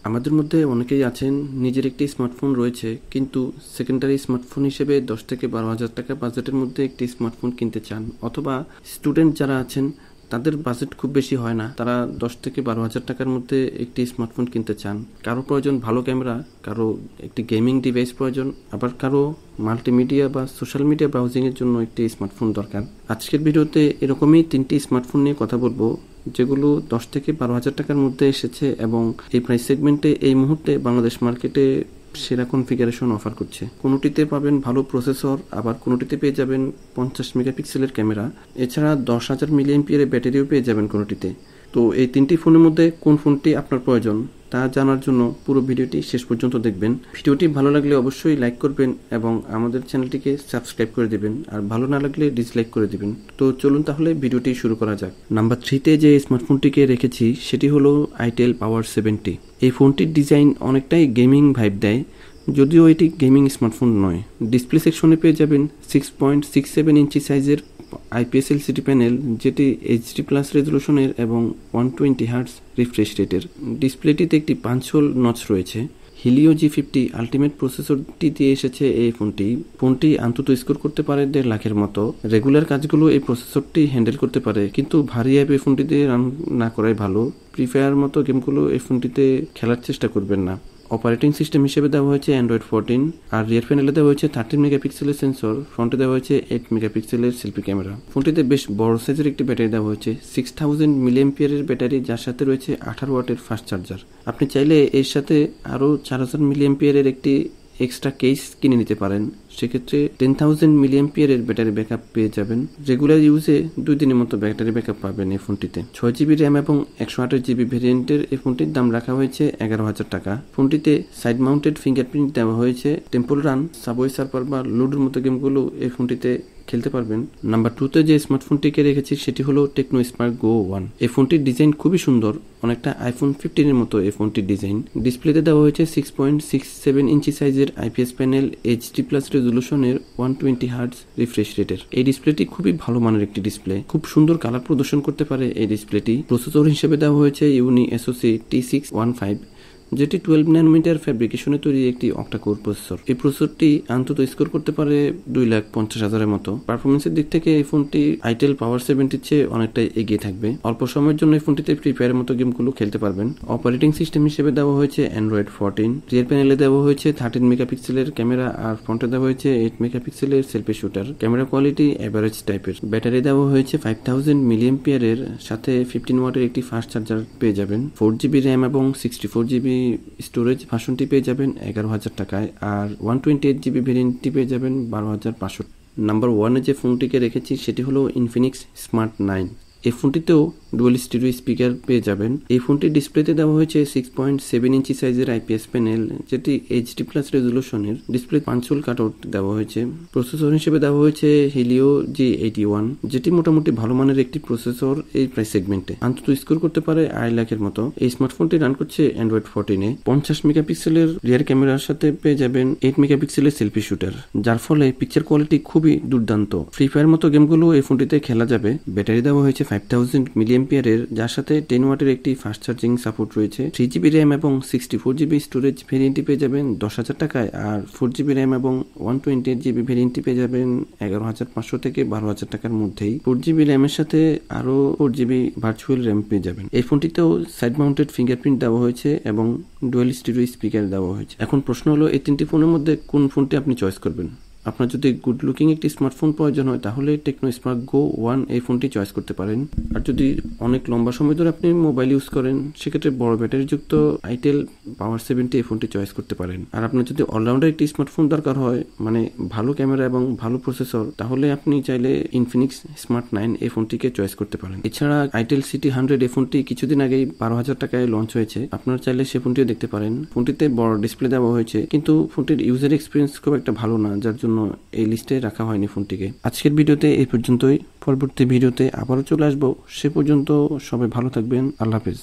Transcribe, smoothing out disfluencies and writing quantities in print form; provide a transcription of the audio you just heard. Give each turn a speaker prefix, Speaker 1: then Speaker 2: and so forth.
Speaker 1: আমাদের মধ্যে অনেকেই আছেন নিজের একটি স্মার্টফোন রয়েছে, কিন্তু সেকেন্ডারি স্মার্টফোন হিসেবে 10 থেকে 12 হাজার টাকা বাজেটের মধ্যে একটি স্মার্টফোন কিনতে চান, অথবা স্টুডেন্ট যারা আছেন তাদের বাজেট খুব বেশি হয় না, তারা 10 থেকে 12 হাজার টাকার মধ্যে একটি স্মার্টফোন কিনতে চান। কারো প্রয়োজন ভালো ক্যামেরা, কারো একটি গেমিং ডিভাইস প্রয়োজন, আবার কারো মাল্টিমিডিয়া বা সোশ্যাল মিডিয়া ব্রাউজিংয়ের জন্য একটি স্মার্টফোন দরকার। আজকের ভিডিওতে এরকমই 3টি স্মার্টফোন নিয়ে কথা বলবো, যেগুলো 10 থেকে 12 হাজার টাকার মধ্যে এসেছে এবং এই প্রাইস সেগমেন্টে এই মুহূর্তে বাংলাদেশ মার্কেটে সেরা কনফিগারেশন অফার করছে। কোনোটিতে পাবেন ভালো প্রসেসর, আবার কোনোটিতে পেয়ে যাবেন 50 মেগাপিক্সেলের ক্যামেরা, এছাড়া 10,000 মিলিঅ্যাম্পিয়ারের ব্যাটারিও পেয়ে যাবেন কোনোটিতে। তো এই 3টি ফোনের মধ্যে কোন ফোনটি আপনার প্রয়োজন তা জানার জন্য পুরো ভিডিওটি শেষ পর্যন্ত দেখবেন। ভিডিওটি ভালো লাগলে অবশ্যই লাইক করবেন এবং আমাদের চ্যানেলটিকে সাবস্ক্রাইব করে দেবেন, আর ভালো না লাগলে ডিসলাইক করে দেবেন। তো চলুন তাহলে ভিডিওটি শুরু করা যাক। নাম্বার 3তে যে স্মার্টফোনটিকে রেখেছি সেটি হলো আইটেল পাওয়ার 70। এই ফোনটির ডিজাইন অনেকটাই গেমিং ভাইব দেয়, যদিও এটি গেমিং স্মার্টফোন নয়। ডিসপ্লে সেকশনে পেয়ে যাবেন 6.67 ইঞ্চি সাইজের IPS LCD প্যানেল, যেটি HD+ রেজলিউশনের এবং 120 হার্টজ রিফ্রেশ রেটের। ডিসপ্লেটিতে একটি পাঞ্চ হোল নচ রয়েছে। হিলিও G50 আলটিমেট প্রসেসরটি দিয়ে এসেছে এই ফোনটি অন্তত স্কোর করতে পারে 1.5 লাখের মতো। রেগুলার কাজগুলো এই প্রসেসরটি হ্যান্ডেল করতে পারে, কিন্তু ভারী অ্যাপ এই ফোনটিতে রান না করাই ভালো। ফ্রি ফায়ার মতো গেমগুলো এই ফোনটিতে খেলার চেষ্টা করবেন না। অপারেটিং সিস্টেম হিসেবে দেওয়া হয়েছে অ্যান্ড্রয়েড 14, আর রিয়ার প্যানেলে দেওয়া হয়েছে 13 মেগাপিক্সেলের সেন্সর, ফ্রন্টে দেওয়া হয়েছে 8 মেগাপিক্সেলের সেলফি ক্যামেরা। ফোনটিতে বেশ বড় সাইজের একটি ব্যাটারি দেওয়া হয়েছে, 6000 মিলিঅ্যাম্পিয়ারের ব্যাটারি, যার সাথে রয়েছে 18 ওয়াটের ফাস্ট চার্জার। আপনি চাইলে এর সাথে আরও 4000 মিলিঅ্যাম্পিয়ারের একটি এক্সট্রা কেস কিনে নিতে পারেন, সেক্ষেত্রে 10,000 মিলিঅ্যাম্পিয়ারের ব্যাটারি ব্যাকআপ পেয়ে যাবেন। রেগুলার ইউজে 2 দিনের মতো ব্যাটারি ব্যাকআপ পাবেন এই ফোনটিতে। 6GB র্যাম এবং 128GB ভেরিয়েন্টের এই ফোনটির দাম রাখা হয়েছে 11,000 টাকা। ফোনটিতে সাইড মাউন্টেড ফিঙ্গারপ্রিন্ট দেওয়া হয়েছে। টেম্পল রান, সাবওয়ে সার্ফার বা লুডোর মতো গেমগুলো এই ফোনটিতে খেলতে পারবেন। নাম্বার 2তে যে স্মার্টফোনটিকে রেখেছি সেটি হলো টেকনো স্পার্ক গো 1। এই ফোনটির ডিজাইন খুবই সুন্দর, অনেকটা আইফোন 15 এর মতো এই ফোনটির ডিজাইন। ডিসপ্লেতে দেওয়া হয়েছে 6.67 ইঞ্চি সাইজের IPS panel, HD+ রেজলিউশনের 120 hertz refresh রেটের। এই ডিসপ্লেটি খুবই ভালো মানের একটি ডিসপ্লে, খুব সুন্দর কালার প্রদর্শন করতে পারে এই ডিসপ্লেটি। প্রসেসর হিসেবে দেওয়া হয়েছে ইউনি SoC T615, যেটি 12 ন্যানোমিটার ফ্যাব্রিকেশনে তৈরি একটি অক্টাকোর প্রসেসর। এই প্রসেসরটি অন্তত স্কোর করতে পারে 2,50,000-এর মতো। পারফরমেন্সের দিক থেকে এই ফোনটি আইটেল পাওয়ার 70-র চেয়ে অনেকটাই এগিয়ে থাকবে। অল্প সময়ের জন্য এই ফোনটিতে ফ্রি ফায়ারের মতো গেমগুলো খেলতে পারবেন। অপারেটিং সিস্টেম হিসেবে দেওয়া হয়েছে অ্যান্ড্রয়েড 14। রিয়ার প্যানেলে দেওয়া হয়েছে 13 মেগাপিক্সেলের ক্যামেরা, আর ফ্রন্টে দেওয়া হয়েছে 8 মেগাপিক্সেলের selfie shooter. Camera quality average টাইপের। ব্যাটারি দেওয়া হয়েছে 5000 মিলিঅ্যাম্পিয়ারের, সাথে 15 ওয়াটের একটি ফাস্ট চার্জার পেয়ে যাবেন। 4GB র্যাম এবং 64GB স্টোরেজ ভার্সনটি পেয়ে যাবেন 11,000 টাকায়, আর 128GB ভেরিয়েন্টটি পেয়ে যাবেন 12,500। নাম্বার 1-এ যে ফোনটিকে রেখেছি সেটি হলো ইনফিনিক্স স্মার্ট 9। এই ফোনটিতেও ডুয়াল স্টিরিও স্পিকার পেয়ে যাবেন। এই ফোনটির ডিসপ্লেতে দেওয়া হয়েছে 6.7 ইঞ্চি সাইজের IPS প্যানেল, যেটি HD+ রেজলিউশনের। ডিসপ্লে পাঞ্চ হোল কাটআউট দেওয়া হয়েছে। প্রসেসর হিসেবে দেওয়া হয়েছে হিলিও G81, যেটি মোটামুটি ভালো মানের একটি প্রসেসর এই প্রাইস সেগমেন্টে। অন্তত স্কোর করতে পারে 2.5 লাখের মতো। এই স্মার্টফোনটি রান করছে অ্যান্ড্রয়েড 14-এ। 50 মেগাপিক্সেলের রিয়ার ক্যামেরার সাথে পেয়ে যাবেন 8 মেগাপিক্সেলের সেলফি শুটার, যার ফলে পিকচার কোয়ালিটি খুবই দুর্দান্ত। ফ্রি ফায়ার মতো গেমগুলো এই ফোনটিতে খেলা যাবে। ব্যাটারি দেওয়া হয়েছে 5000 মিলিঅ্যাম্পিয়ারের, যার সাথে 10 ওয়াটের একটি ফাস্ট চার্জিং সাপোর্ট রয়েছে। 3GB র্যাম এবং 64GB স্টোরেজ ভেরিয়েন্টটি পেয়ে যাবেন 10,000 টাকায়, আর 4GB র্যাম এবং 128GB ভেরিয়েন্টটি পেয়ে যাবেন 11,500 থেকে 12,000 টাকার মধ্যেই। 4GB র্যামের সাথে আরও 4GB ভার্চুয়াল র্যাম পেয়ে যাবেন। এই ফোনটিতেও সাইড মাউন্টেড ফিঙ্গারপ্রিন্ট দেওয়া হয়েছে এবং ডুয়াল স্টিরিও স্পিকার দেওয়া হয়েছে। এখন প্রশ্ন হলো, এই 3টি ফোনের মধ্যে কোন ফোনটি আপনি চয়েস করবেন? আপনার যদি গুড লুকিং একটি স্মার্টফোন প্রয়োজন হয় তাহলে টেকনো স্পার্ক গো 1 এই ফোনটি চয়েস করতে পারেন। আর যদি অনেক লম্বা সময় ধরে আপনি মোবাইল ইউজ করেন, সেক্ষেত্রে বড় ব্যাটারিযুক্ত আইটেল পাওয়ার 70 এই ফোনটি চয়েস করতে পারেন। আর আপনার যদি অলরাউন্ডার একটি স্মার্টফোন দরকার হয়, মানে ভালো ক্যামেরা এবং ভালো প্রসেসর, তাহলে আপনি চাইলে ইনফিনিক্স স্মার্ট 9 এই ফোনটিকে চয়েস করতে পারেন। এছাড়া আইটেল সিটি 100 এই ফোনটি কিছুদিন আগেই 12,000 টাকায় লঞ্চ হয়েছে, আপনারা চাইলে সে ফোনটিও দেখতে পারেন। ফোনটিতে বড় ডিসপ্লে দেওয়া হয়েছে, কিন্তু ফোনটির ইউজার এক্সপিরিয়েন্স খুব একটা ভালো না, যার জন্য এই লিস্টে রাখা হয়নি ফোনটিকে। আজকের ভিডিওতে এই পর্যন্তই। পরবর্তী ভিডিওতে আবারও চলে আসবো। সে পর্যন্ত সবাই ভালো থাকবেন। আল্লাহ হাফেজ।